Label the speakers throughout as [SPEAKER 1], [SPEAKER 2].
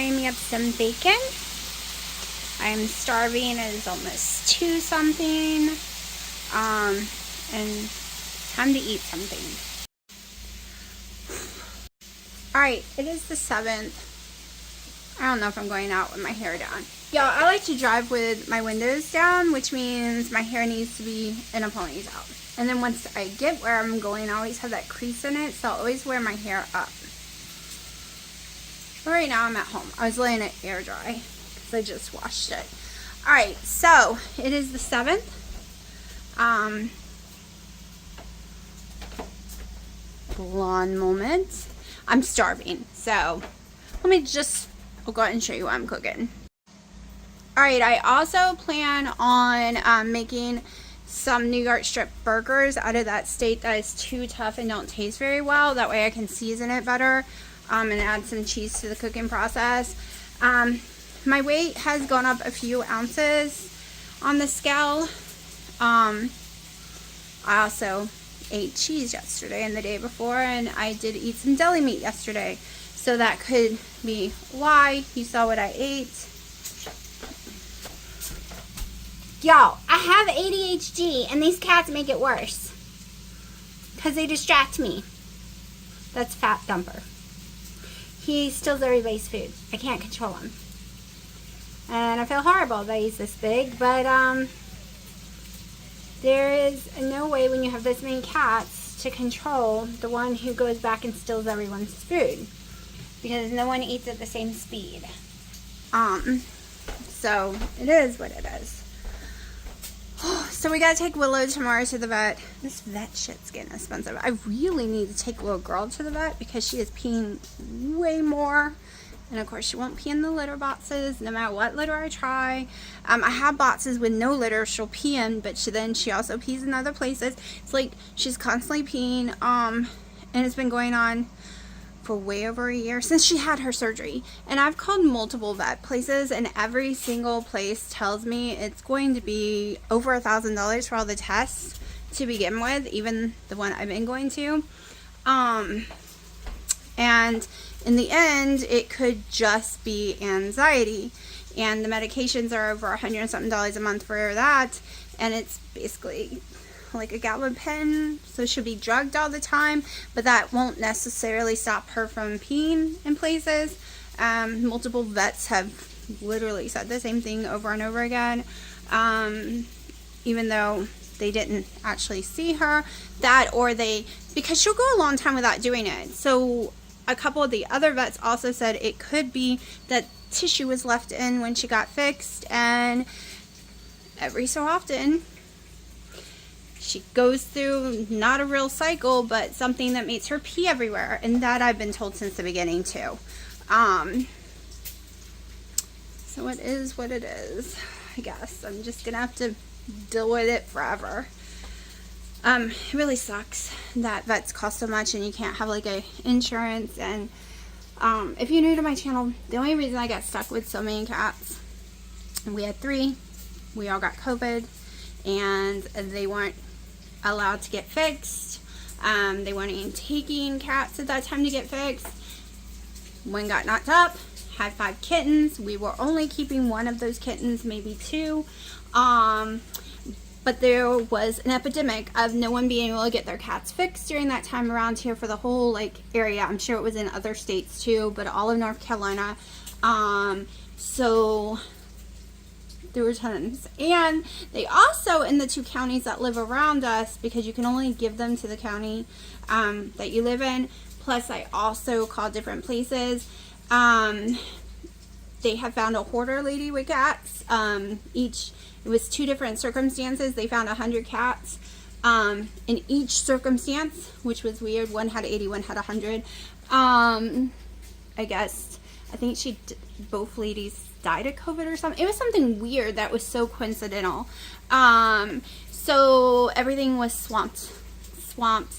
[SPEAKER 1] frying me up some bacon. I'm starving. It is almost 2 something. And time to eat something. Alright, it is the 7th. I don't know if I'm going out with my hair down. Y'all, I like to drive with my windows down, which means my hair needs to be in a ponytail. And then once I get where I'm going, I always have that crease in it, so I'll always wear my hair up. But right now I'm at home. I was letting it air dry because I just washed it. Alright, so it is the 7th. Blonde moment. I'm starving, so let me just, I'll go ahead and show you what I'm cooking. Alright, I also plan on making some New York strip burgers out of that steak that is too tough and don't taste very well. That way I can season it better and add some cheese to the cooking process. My weight has gone up a few ounces on the scale. I also ate cheese yesterday and the day before, and I did eat some deli meat yesterday. So that could be why you saw what I ate. Y'all, I have ADHD and these cats make it worse. Because they distract me. That's Fat Dumper. He steals everybody's food. I can't control him. And I feel horrible that he's this big, but there is no way when you have this many cats to control the one who goes back and steals everyone's food. Because no one eats at the same speed. So it is what it is. So we gotta take Willow tomorrow to the vet. This vet shit's getting expensive. I really need to take little girl to the vet because she is peeing way more. And of course she won't pee in the litter boxes no matter what litter I try. I have boxes with no litter she'll pee in, but she also pees in other places. It's like she's constantly peeing, and it's been going on for way over a year since she had her surgery. And I've called multiple vet places, and every single place tells me it's going to be over $1,000 for all the tests to begin with, even the one I've been going to. And in the end, it could just be anxiety, and the medications are over $100 and something a month for that, and it's basically like a gabapentin, so she'll be drugged all the time, but that won't necessarily stop her from peeing in places. Multiple vets have literally said the same thing over and over again, even though they didn't actually see her, because she'll go a long time without doing it. So a couple of the other vets also said it could be that tissue was left in when she got fixed, and every so often she goes through not a real cycle, but something that makes her pee everywhere, and that I've been told since the beginning too. So it is what it is, I guess. I'm just gonna have to deal with it forever. It really sucks that vets cost so much and you can't have like a insurance. And if you're new to my channel, the only reason I got stuck with so many cats, we had 3, we all got COVID, and they weren't allowed to get fixed. They weren't even taking cats at that time to get fixed. One got knocked up, had 5 kittens. We were only keeping one of those kittens, maybe 2. But there was an epidemic of no one being able to get their cats fixed during that time around here for the whole like area. I'm sure it was in other states too, but all of North Carolina. So there were tons. And they also, in the 2 counties that live around us, because you can only give them to the county that you live in, plus I also called different places, they have found a hoarder lady with cats. It was 2 different circumstances. They found 100 cats in each circumstance, which was weird. One had 80, one had 100. I think both ladies died of COVID or something. It was something weird that was so coincidental. So everything was swamped.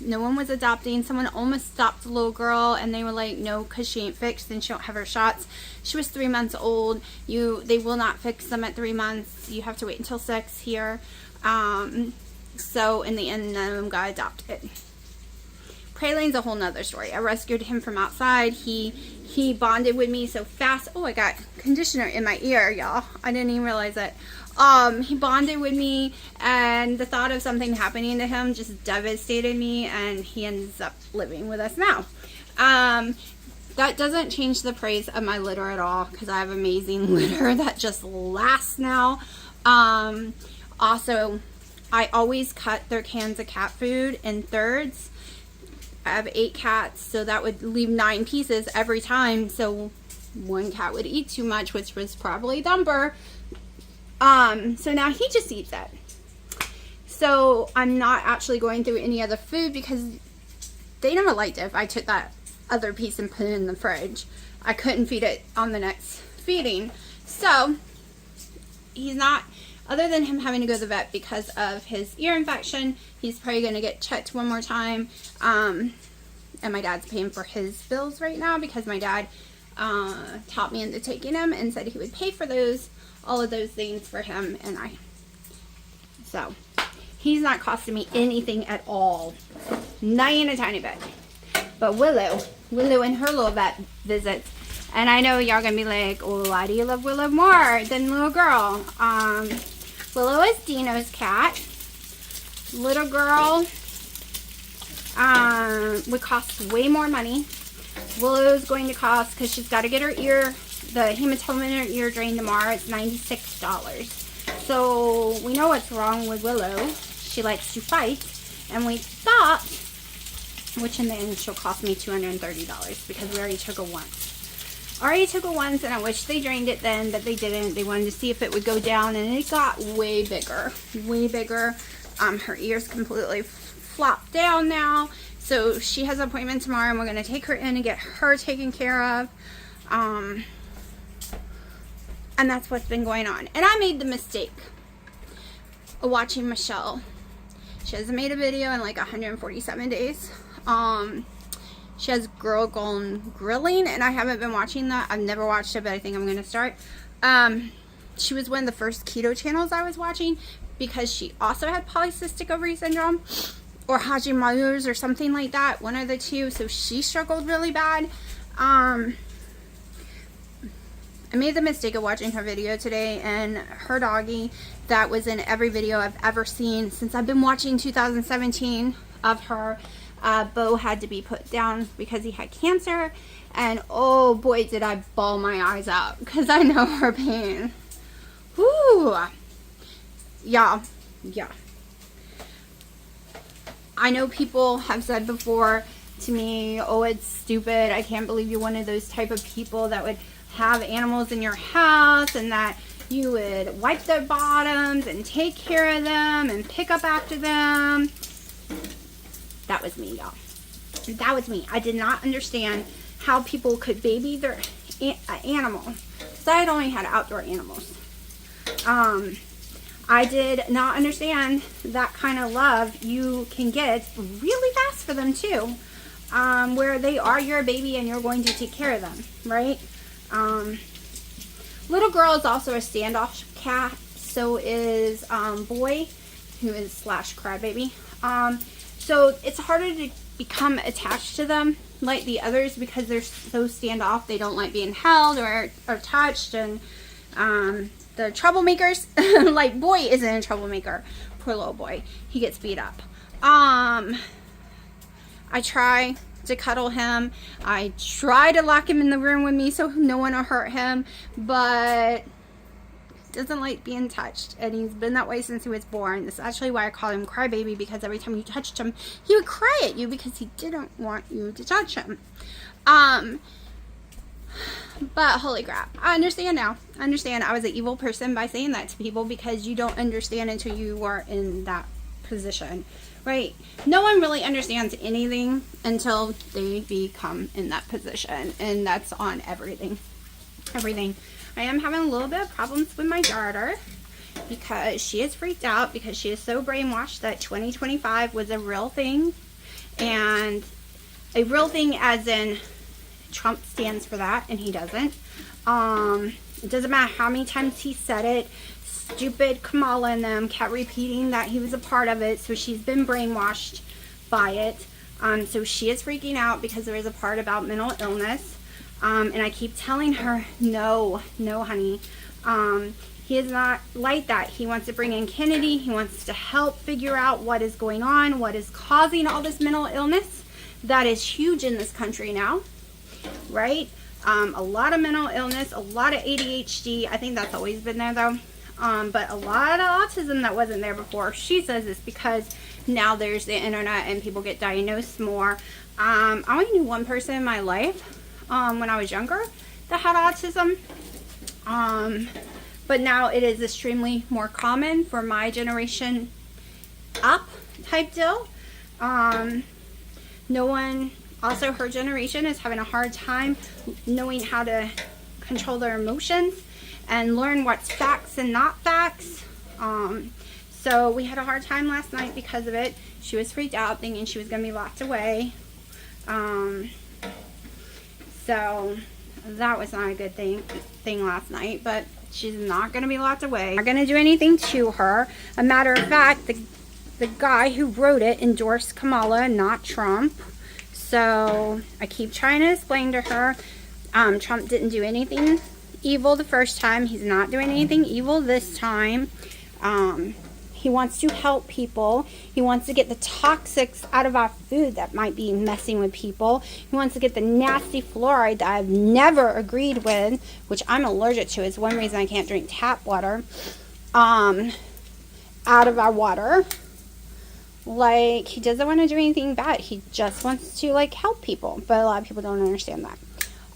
[SPEAKER 1] No one was adopting. Someone almost stopped the little girl, and they were like, no, because she ain't fixed and she don't have her shots. She was 3 months old. They will not fix them at 3 months. You have to wait until 6 here. So in the end, none of them got adopted. Praline's a whole nother story. I rescued him from outside. He bonded with me so fast. Oh, I got conditioner in my ear, y'all. I didn't even realize it. He bonded with me, and the thought of something happening to him just devastated me, and he ends up living with us now. That doesn't change the praise of my litter at all, because I have amazing litter that just lasts now. Also, I always cut their cans of cat food in thirds. I have 8 cats, so that would leave 9 pieces every time. So one cat would eat too much, which was probably Thumper. So now he just eats it. So I'm not actually going through any other food because they never liked it if I took that other piece and put it in the fridge. I couldn't feed it on the next feeding. So he's not, other than him having to go to the vet because of his ear infection, he's probably going to get checked one more time. And my dad's paying for his bills right now because my dad taught me into taking him and said he would pay for those, all of those things for him. And so he's not costing me anything at all. Not even a tiny bit. But Willow and her little vet visits. And I know y'all gonna be like, oh, why do you love Willow more than little girl? Willow is Dino's cat. Little girl would cost way more money. Willow's going to cost, because she's got to get her ear, the hematoma in her ear drained tomorrow. It's $96. So we know what's wrong with Willow. She likes to fight. And we thought, which in the end she'll cost me $230 because we already took her once. And I wish they drained it then, but they didn't. They wanted to see if it would go down, and it got way bigger. Her ears completely flopped down now. So she has an appointment tomorrow, and we're going to take her in and get her taken care of. And that's what's been going on. And I made the mistake of watching Michelle. She hasn't made a video in like 147 days. She has Girl Gone Grilling, and I haven't been watching that. I've never watched it, but I think I'm going to start. She was one of the first keto channels I was watching because she also had polycystic ovary syndrome or Hashimoto's or something like that, one of the two. So she struggled really bad. I made the mistake of watching her video today, and her doggy that was in every video I've ever seen since I've been watching 2017 of her. Bo had to be put down because he had cancer, and oh boy did I bawl my eyes out because I know her pain. Whoo! Yeah. I know people have said before to me, oh, it's stupid, I can't believe you're one of those type of people that would have animals in your house and that you would wipe their bottoms and take care of them and pick up after them. That was me, y'all. That was me. I did not understand how people could baby their animal. So I had only had outdoor animals. I did not understand that kind of love you can get really fast for them too. Where they are your baby and you're going to take care of them, right? Little girl is also a standoff cat. So is Boy, who is / crybaby. So it's harder to become attached to them like the others because they're so standoff. They don't like being held or touched, and the troublemakers, like Boy isn't a troublemaker. Poor little Boy. He gets beat up. I try to cuddle him. I try to lock him in the room with me so no one will hurt him, but doesn't like being touched, and he's been that way since he was born. That's actually why I call him Crybaby, because every time you touched him, he would cry at you because he didn't want you to touch him. But holy crap, I understand now. I understand I was an evil person by saying that to people because you don't understand until you are in that position, right? No one really understands anything until they become in that position, and that's on everything. I am having a little bit of problems with my daughter because she is freaked out because she is so brainwashed that 2025 was a real thing, and a real thing as in Trump stands for that and he doesn't. It doesn't matter how many times he said it. Stupid Kamala and them kept repeating that he was a part of it, so she's been brainwashed by it. So she is freaking out because there is a part about mental illness. And I keep telling her, no, honey. He is not like that. He wants to bring in Kennedy. He wants to help figure out what is going on, what is causing all this mental illness. That is huge in this country now, right? A lot of mental illness, a lot of ADHD. I think that's always been there though. But a lot of autism that wasn't there before. She says it's because now there's the internet and people get diagnosed more. I only knew one person in my life when I was younger that had autism. But now it is extremely more common for my generation up type deal. No one, also her generation, is having a hard time knowing how to control their emotions and learn what's facts and not facts. So we had a hard time last night because of it. She was freaked out thinking she was going to be locked away. So that was not a good thing last night, but she's not going to be locked away. Not going to do anything to her. A matter of fact, the guy who wrote it endorsed Kamala, not Trump. So I keep trying to explain to her, Trump didn't do anything evil the first time. He's not doing anything evil this time. He wants to help people. He wants to get the toxics out of our food that might be messing with people. He wants to get the nasty fluoride that I've never agreed with, which I'm allergic to. It's one reason I can't drink tap water, out of our water. Like, he doesn't want to do anything bad. He just wants to, like, help people. But a lot of people don't understand that.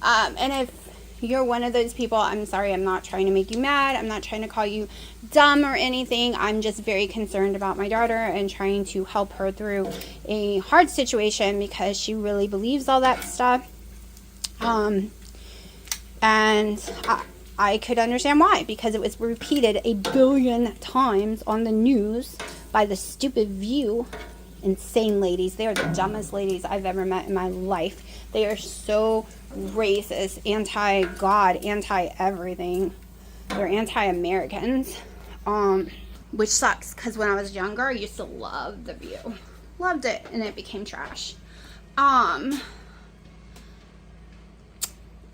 [SPEAKER 1] And if you're one of those people, I'm sorry, I'm not trying to make you mad. I'm not trying to call you dumb or anything. I'm just very concerned about my daughter and trying to help her through a hard situation because she really believes all that stuff. And I could understand why, because it was repeated 1 billion times on the news by the stupid View. Insane ladies. They are the dumbest ladies I've ever met in my life. They are so racist, anti-God, anti-everything. They're anti-Americans. Which sucks, because when I was younger, I used to love The View. Loved it, and it became trash. But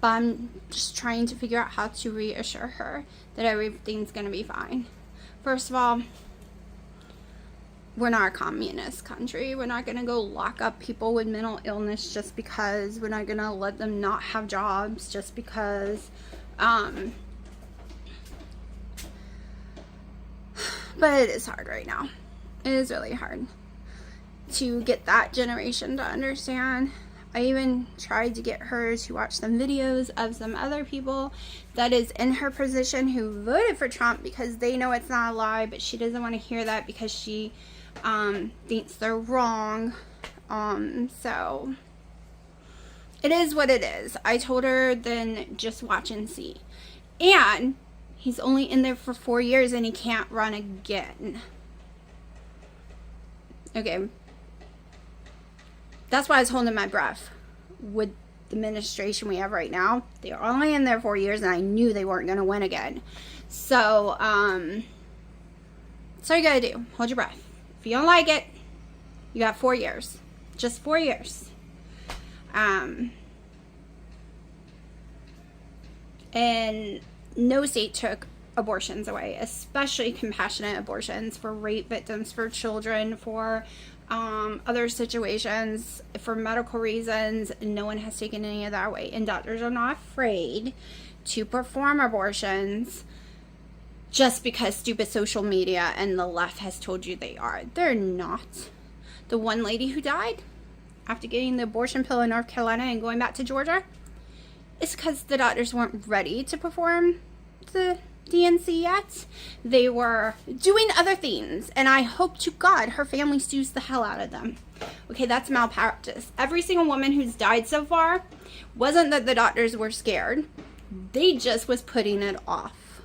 [SPEAKER 1] I'm just trying to figure out how to reassure her that everything's going to be fine. First of all, we're not a communist country. We're not going to go lock up people with mental illness just because. We're not going to let them not have jobs just because. But it is hard right now. It is really hard to get that generation to understand. I even tried to get her to watch some videos of some other people that is in her position who voted for Trump because they know it's not a lie, but she doesn't want to hear that because she thinks they're wrong. So it is what it is. I told her, then just watch and see. And he's only in there for 4 years and he can't run again. Okay. That's why I was holding my breath with the administration we have right now. They're only in there 4 years and I knew they weren't going to win again. So, that's all you got to do. Hold your breath. If you don't like it, you got 4 years. Just 4 years. And no state took abortions away, especially compassionate abortions for rape victims, for children, for other situations, for medical reasons. No one has taken any of that away. And doctors are not afraid to perform abortions just because stupid social media and the left has told you they are. They're not. The one lady who died after getting the abortion pill in North Carolina and going back to Georgia, it's because the doctors weren't ready to perform the DNC yet. They were doing other things, and I hope to God her family sues the hell out of them. Okay, that's malpractice. Every single woman who's died so far wasn't that the doctors were scared. They just was putting it off.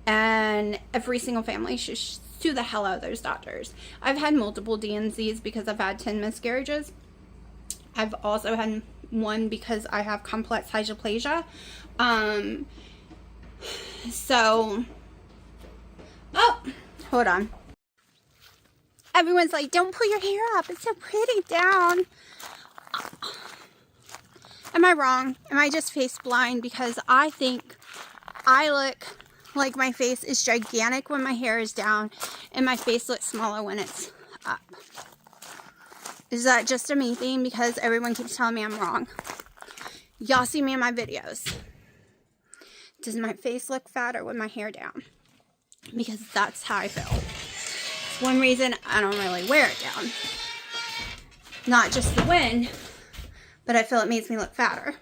[SPEAKER 1] And every single family should sue the hell out of those doctors. I've had multiple DNCs because I've had 10 miscarriages. I've also had one because I have complex hypoplasia. So, oh, hold on. Everyone's like, don't pull your hair up. It's so pretty down. Am I wrong? Am I just face blind? Because I think I look like my face is gigantic when my hair is down and my face looks smaller when it's up. Is that just a me thing? Because everyone keeps telling me I'm wrong. Y'all see me in my videos. Does my face look fatter with my hair down? Because that's how I feel. It's one reason I don't really wear it down. Not just the wind, but I feel it makes me look fatter.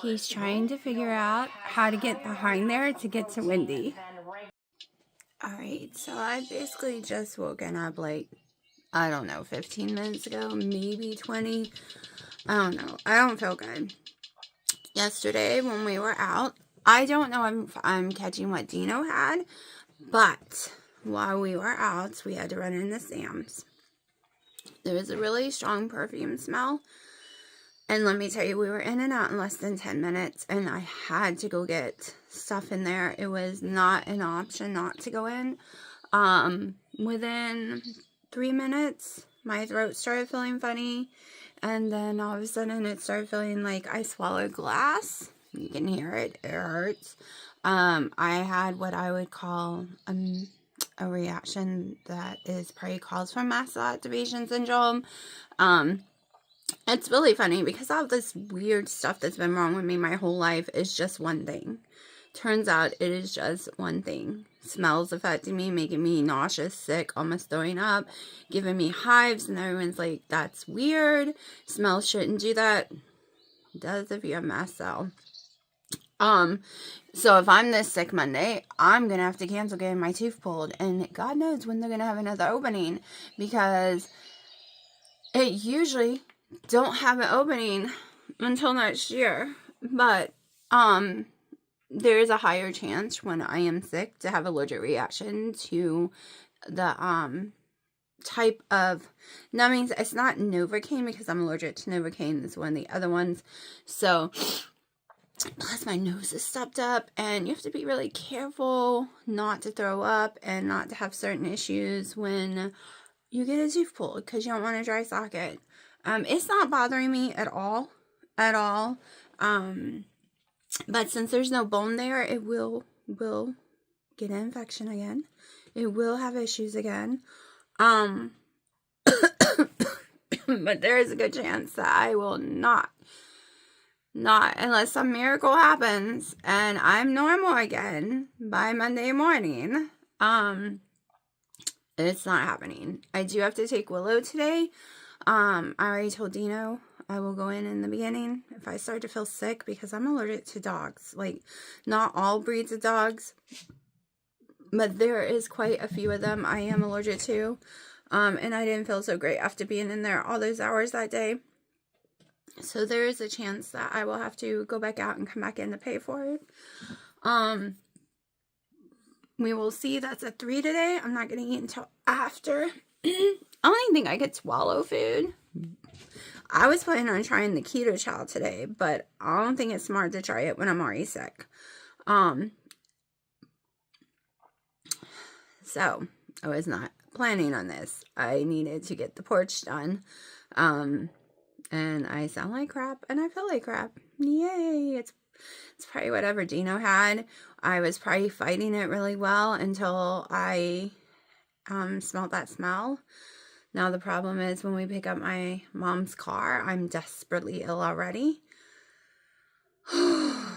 [SPEAKER 1] He's trying to figure out how to get behind there to get to Wendy. Alright, so I basically just woken up like, I don't know, 15 minutes ago, maybe 20. I don't know. I don't feel good. Yesterday when we were out, I don't know if I'm catching what Dino had, but while we were out, we had to run into Sam's. There was a really strong perfume smell. And let me tell you, we were in and out in less than 10 minutes, and I had to go get stuff in there. It was not an option not to go in. Within 3 minutes, my throat started feeling funny, and then all of a sudden it started feeling like I swallowed glass. You can hear it. It hurts. I had what I would call a reaction that is probably calls for mast cell activation syndrome. It's really funny because all this weird stuff that's been wrong with me my whole life is just one thing. Turns out it is just one thing. Smells affecting me, making me nauseous, sick, almost throwing up, giving me hives, and everyone's like, that's weird. Smells shouldn't do that. It does if you have mast cell. So if I'm this sick Monday, I'm gonna have to cancel getting my tooth pulled, and God knows when they're gonna have another opening, because it usually don't have an opening until next year. But there is a higher chance when I am sick to have allergic reaction to the type of numbings. It's not Novocaine because I'm allergic to Novocaine. It's one of the other ones. So plus my nose is stopped up, and you have to be really careful not to throw up and not to have certain issues when you get a tooth pulled, because you don't want a dry socket. It's not bothering me at all. But since there's no bone there, it will get an infection again. It will have issues again. But there is a good chance that I will not, unless some miracle happens and I'm normal again by Monday morning. It's not happening. I do have to take Willow today. I already told Dino I will go in the beginning if I start to feel sick, because I'm allergic to dogs. Like, not all breeds of dogs, but there is quite a few of them I am allergic to. And I didn't feel so great after being in there all those hours that day. So there is a chance that I will have to go back out and come back in to pay for it. We will see. That's at 3 today. I'm not going to eat until after. I don't even think I could swallow food. I was planning on trying the keto chow today, but I don't think it's smart to try it when I'm already sick. So I was not planning on this. I needed to get the porch done. And I sound like crap and I feel like crap. Yay. It's probably whatever Dino had. I was probably fighting it really well until I smelled that smell. Now the problem is when we pick up my mom's car, I'm desperately ill already. I'm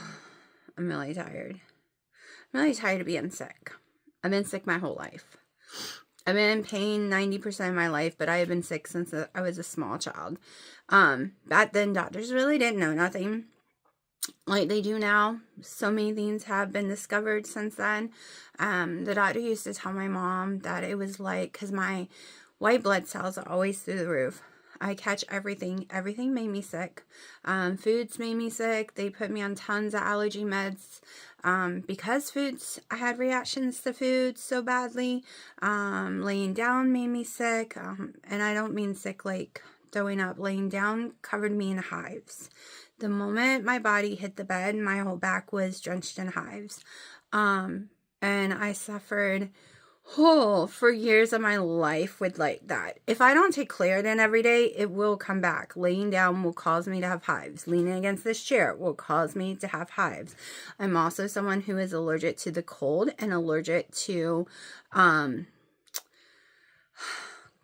[SPEAKER 1] really tired. I'm really tired of being sick. I've been sick my whole life. I've been in pain 90% of my life, but I have been sick since I was a small child. Back then, doctors really didn't know nothing like they do now. So many things have been discovered since then. The doctor used to tell my mom that it was like, because my white blood cells are always through the roof. I catch everything. Everything made me sick. Foods made me sick. They put me on tons of allergy meds. Because I had reactions to food so badly. Laying down made me sick. And I don't mean sick like throwing up. Laying down covered me in hives. The moment my body hit the bed, my whole back was drenched in hives. And I suffered Oh, for years of my life with like that. If I don't take Claritin every day, it will come back. Laying down will cause me to have hives. Leaning against this chair will cause me to have hives. I'm also someone who is allergic to the cold and allergic to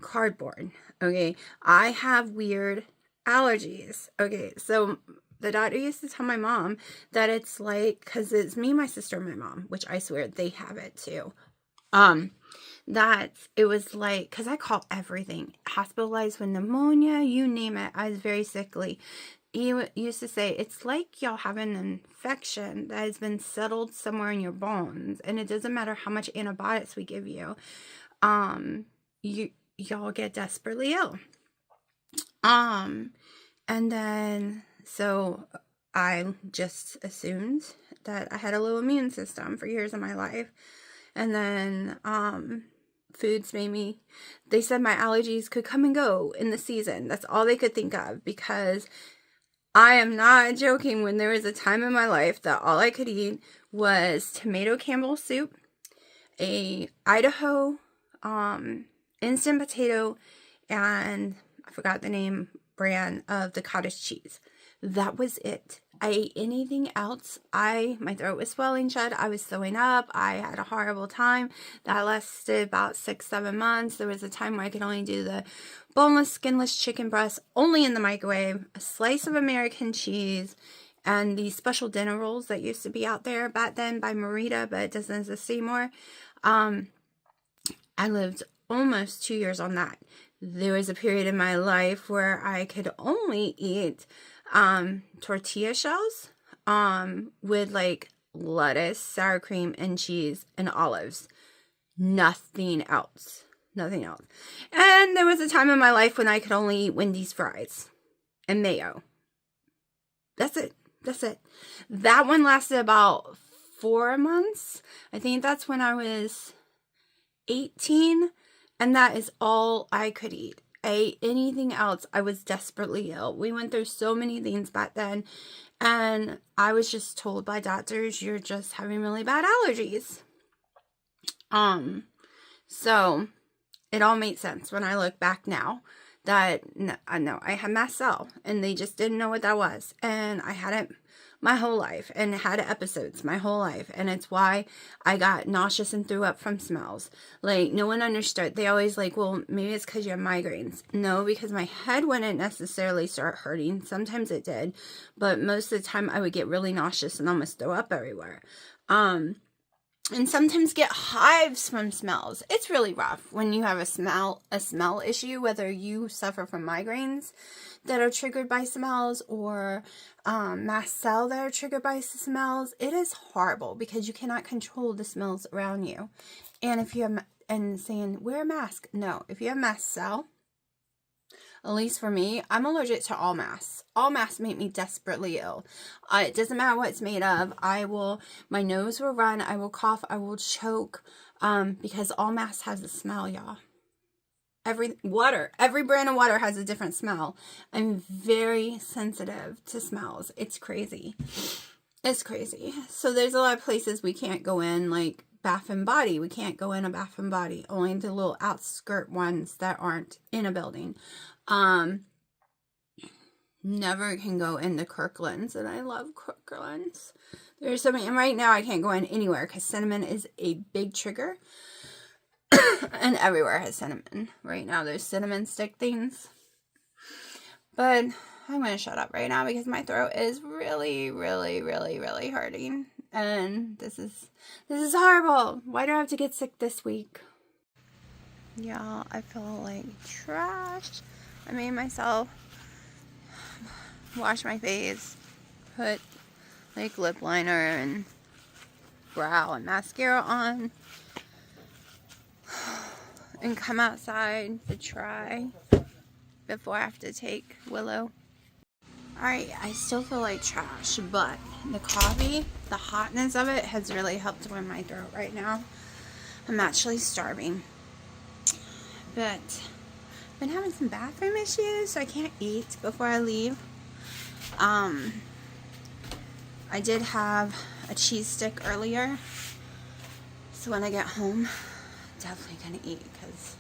[SPEAKER 1] cardboard. Okay, I have weird allergies. Okay, so the doctor used to tell my mom that it's like, because it's me, my sister, and my mom, which I swear they have it too. That it was like, because I call everything hospitalized with pneumonia, you name it. I was very sickly. He used to say, it's like y'all have an infection that has been settled somewhere in your bones, and it doesn't matter how much antibiotics we give you. Y'all get desperately ill. And then, so I just assumed that I had a low immune system for years of my life. And then, foods made me, they said my allergies could come and go in the season. That's all they could think of, because I am not joking when there was a time in my life that all I could eat was tomato Campbell soup, a Idaho, instant potato, and I forgot the name brand of the cottage cheese. That was it. I ate anything else. My throat was swelling shut. I was throwing up. I had a horrible time. That lasted about 6-7 months. There was a time where I could only do the boneless, skinless chicken breast only in the microwave, a slice of American cheese, and these special dinner rolls that used to be out there back then by Marita, but it doesn't exist anymore. I lived almost 2 years on that. There was a period in my life where I could only eat tortilla shells with like lettuce, sour cream, and cheese and olives. Nothing else. Nothing else. And there was a time in my life when I could only eat Wendy's fries and mayo. That's it. That's it. That one lasted about 4 months. I think that's when I was 18, and that is all I could eat. I ate anything else, I was desperately ill. We went through so many things back then, and I was just told by doctors, you're just having really bad allergies. So it all made sense when I look back now that I know I had mast cell, and they just didn't know what that was, and I had it my whole life and had episodes my whole life, and it's why I got nauseous and threw up from smells. Like, no one understood. They always like, well, maybe it's because you have migraines. No, because my head wouldn't necessarily start hurting. Sometimes it did, but most of the time I would get really nauseous and almost throw up everywhere. And sometimes get hives from smells. It's really rough when you have a smell issue, whether you suffer from migraines that are triggered by smells or mast cell that are triggered by smells. It is horrible because you cannot control the smells around you. And if you have, and saying, wear a mask. No, if you have mast cell, at least for me, I'm allergic to all masks. All masks make me desperately ill. It doesn't matter what it's made of. My nose will run, I will cough, I will choke, because all masks has a smell, y'all. Every brand of water has a different smell. I'm very sensitive to smells. It's crazy. It's crazy. So there's a lot of places we can't go in, like Bath and Body. We can't go in a Bath and Body. Only the little outskirt ones that aren't in a building. Never can go into Kirkland's, and I love Kirkland's. There's so many, and right now I can't go in anywhere because cinnamon is a big trigger. And everywhere has cinnamon. Right now there's cinnamon stick things. But I'm going to shut up right now because my throat is really, really, really, really hurting. And this is horrible. Why do I have to get sick this week? Y'all, I feel like trash. I made myself wash my face, put like lip liner and brow and mascara on, and come outside to try before I have to take Willow. Alright, I still feel like trash, but the coffee, the hotness of it has really helped with my throat right now. I'm actually starving. But I've been having some bathroom issues, so I can't eat before I leave. I did have a cheese stick earlier, so when I get home, definitely gonna eat because,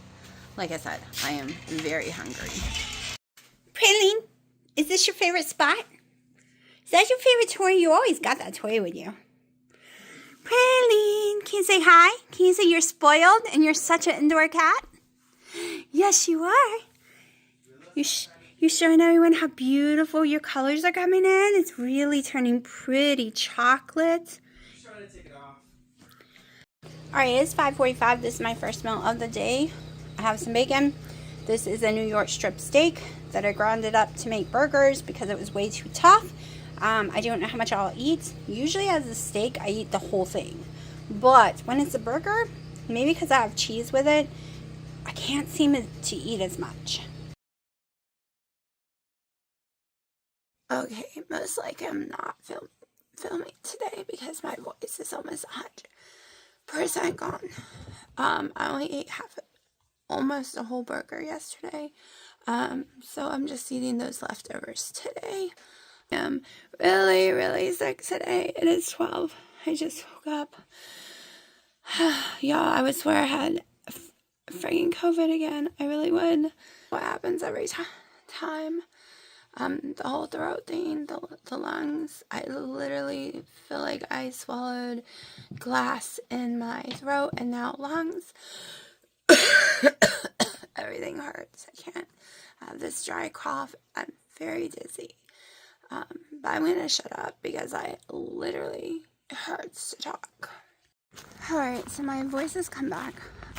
[SPEAKER 1] like I said, I am very hungry. Praline, is this your favorite spot? Is that your favorite toy? You always got that toy with you. Praline, can you say hi? Can you say you're spoiled and you're such an indoor cat? Yes, you are. You're showing everyone how beautiful your colors are coming in. It's really turning pretty chocolate.
[SPEAKER 2] Just trying to take it off.
[SPEAKER 1] Alright, it's 5:45. This is my first meal of the day. I have some bacon. This is a New York strip steak that I grounded up to make burgers because it was way too tough. I don't know how much I'll eat. Usually as a steak, I eat the whole thing. But when it's a burger, maybe because I have cheese with it, I can't seem to eat as much. Okay, most likely I'm not filming today because my voice is almost 100% gone. I only ate almost a whole burger yesterday. So I'm just eating those leftovers today. I'm really, really sick today. It is 12. I just woke up. Y'all, I would swear I had friggin' COVID again. I really would. What happens every time? The whole throat thing, the lungs. I literally feel like I swallowed glass in my throat and now lungs. Everything hurts. I can't have this dry cough. I'm very dizzy. But I'm going to shut up because it hurts to talk. Alright, so my voice has come back.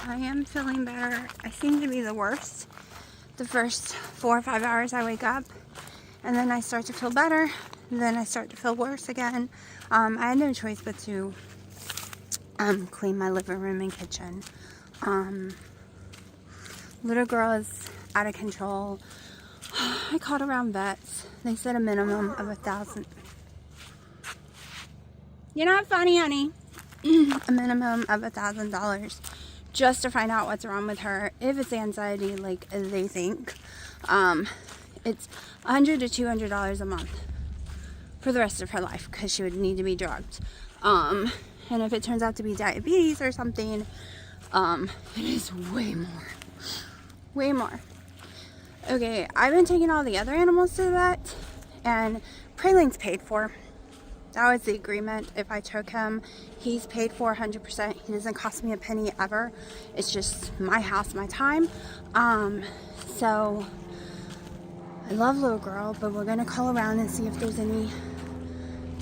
[SPEAKER 1] I am feeling better. I seem to be the worst. The first 4 or 5 hours I wake up, and then I start to feel better, and then I start to feel worse again. I had no choice but to clean my living room and kitchen. Little girl is out of control. I called around vets. They said a minimum of $1,000. You're not funny, honey. A minimum of $1,000 just to find out what's wrong with her. If it's anxiety, like they think, it's $100 to $200 a month for the rest of her life because she would need to be drugged. And if it turns out to be diabetes or something, it is way more. Way more. Okay, I've been taking all the other animals to the vet, and Praline's paid for. That was the agreement. If I took him, he's paid for 100%. He doesn't cost me a penny ever. It's just my house, my time. So I love little girl, but we're gonna call around and see if there's any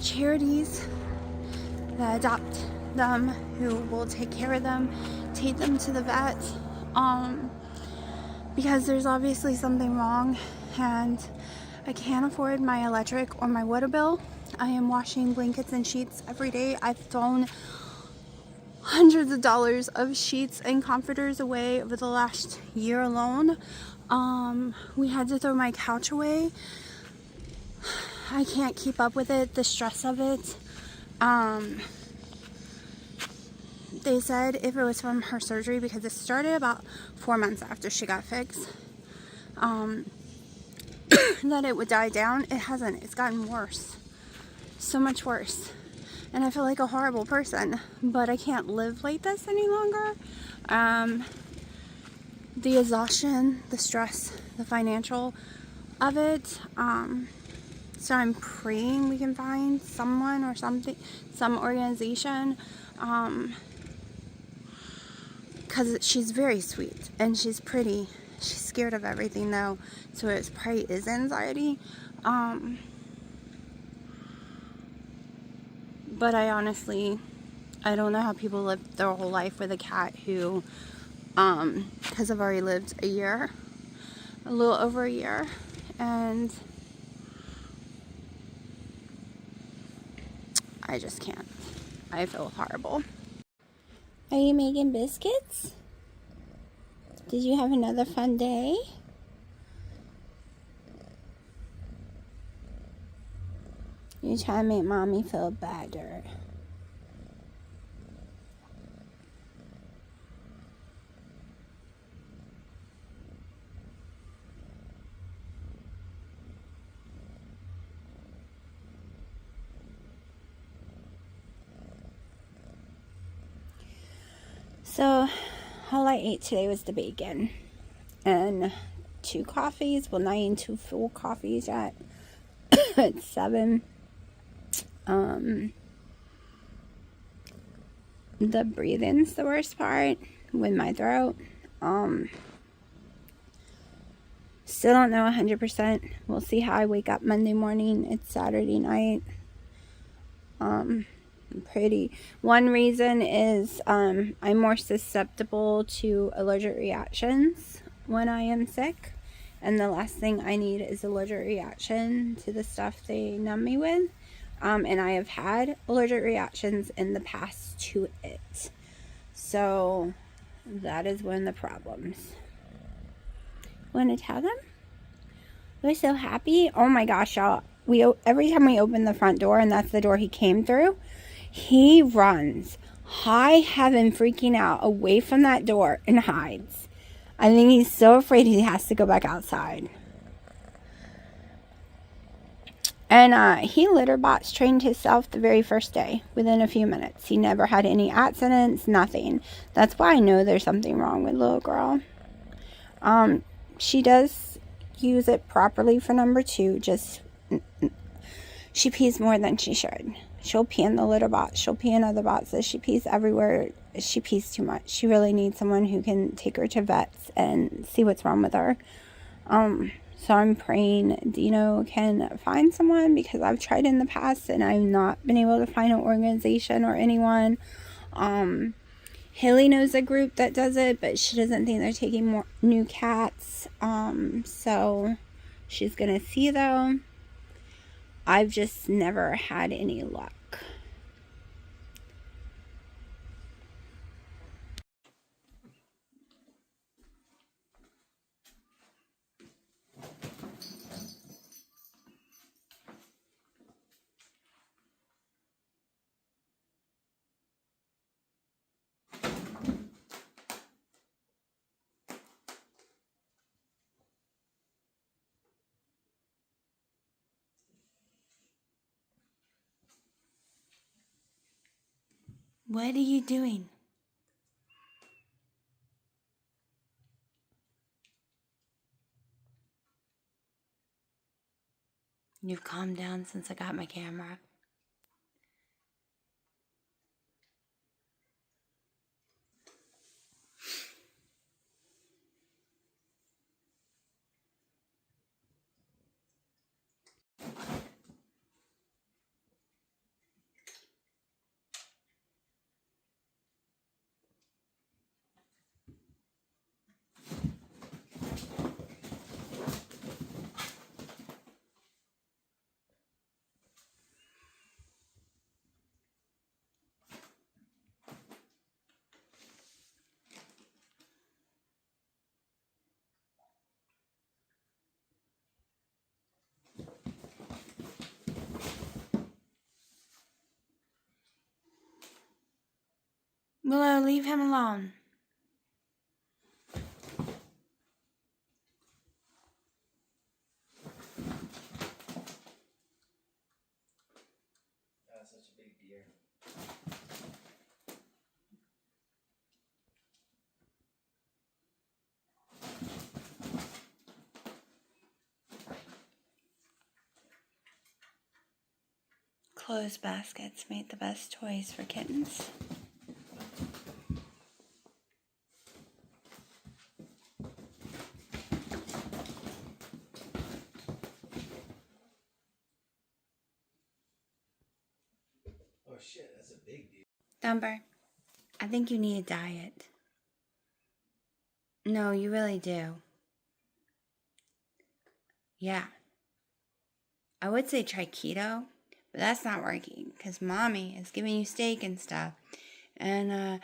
[SPEAKER 1] charities that adopt them who will take care of them, take them to the vet. Because there's obviously something wrong, and I can't afford my electric or my water bill. I am washing blankets and sheets every day. I've thrown hundreds of dollars of sheets and comforters away over the last year alone. We had to throw my couch away. I can't keep up with it, the stress of it. They said if it was from her surgery, because it started about 4 months after she got fixed, that it would die down. It hasn't. It's gotten worse. So much worse. And I feel like a horrible person, but I can't live like this any longer. The exhaustion, the stress, the financial of it. So I'm praying we can find someone or something, some organization, because she's very sweet and she's pretty. She's scared of everything though, so it probably is anxiety. But I don't know how people live their whole life with a cat who, because I've already lived a little over a year, and I just can't. I feel horrible. Are you making biscuits? Did you have another fun day? You're trying to make mommy feel better. So all I ate today was the bacon and 2 coffees. Well, not even 2 full coffees yet. It's 7. The breathing's the worst part with my throat. Still don't know 100%. We'll see how I wake up Monday morning. It's Saturday night. One reason is I'm more susceptible to allergic reactions when I am sick, and the last thing I need is allergic reaction to the stuff they numb me with. And I have had allergic reactions in the past to it, so that is one of the problems. Want to tell them? I was so happy. Oh my gosh, y'all. Every time we open the front door, and that's the door he came through, he runs high heaven, freaking out away from that door and hides. I think he's so afraid he has to go back outside. And he litter box trained himself the very first day within a few minutes. He never had any accidents, nothing. That's why I know there's something wrong with little girl. She does use it properly for number 2, just she pees more than she should. She'll pee in the litter box. She'll pee in other boxes. She pees everywhere. She pees too much. She really needs someone who can take her to vets and see what's wrong with her. So I'm praying Dino can find someone, because I've tried in the past and I've not been able to find an organization or anyone. Haley knows a group that does it, but she doesn't think they're taking more new cats. So she's gonna see though. I've just never had any luck. What are you doing? You've calmed down since I got my camera. Willow, leave him alone.
[SPEAKER 2] That's such a big deer.
[SPEAKER 1] Clothes baskets made the best toys for kittens.
[SPEAKER 2] Oh shit, that's a big deer.
[SPEAKER 1] Dumper, I think you need a diet. No, you really do. Yeah. I would say try keto, but that's not working because mommy is giving you steak and stuff. And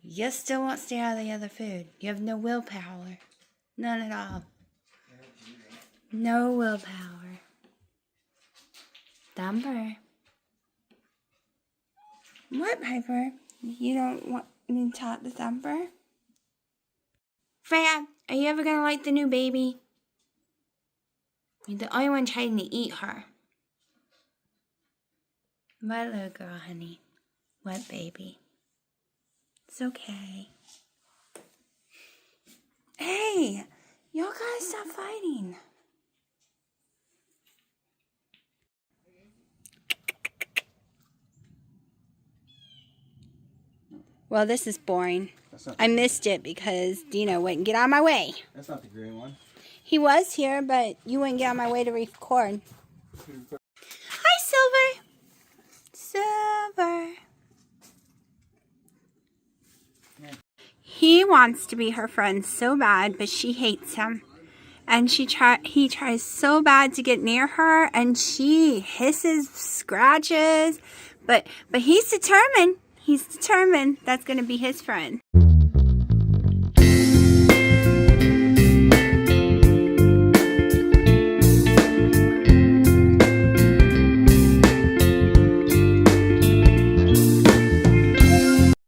[SPEAKER 1] you still won't stay out of the other food. You have no willpower. None at all. No willpower. Dumper. What, Piper? You don't want me to talk to Thumper? Freya, are you ever gonna like the new baby? You're the only one trying to eat her. What little girl, honey? What baby? It's okay. Hey, y'all gotta stop fighting. Well, this is boring. I missed it because Dino wouldn't get out of my way.
[SPEAKER 2] That's not the green one.
[SPEAKER 1] He was here, but you wouldn't get out of my way to record. Hi, Silver. Silver. He wants to be her friend so bad, but she hates him. And he tries so bad to get near her, and she hisses, scratches. But he's determined. He's determined that's going to be his friend.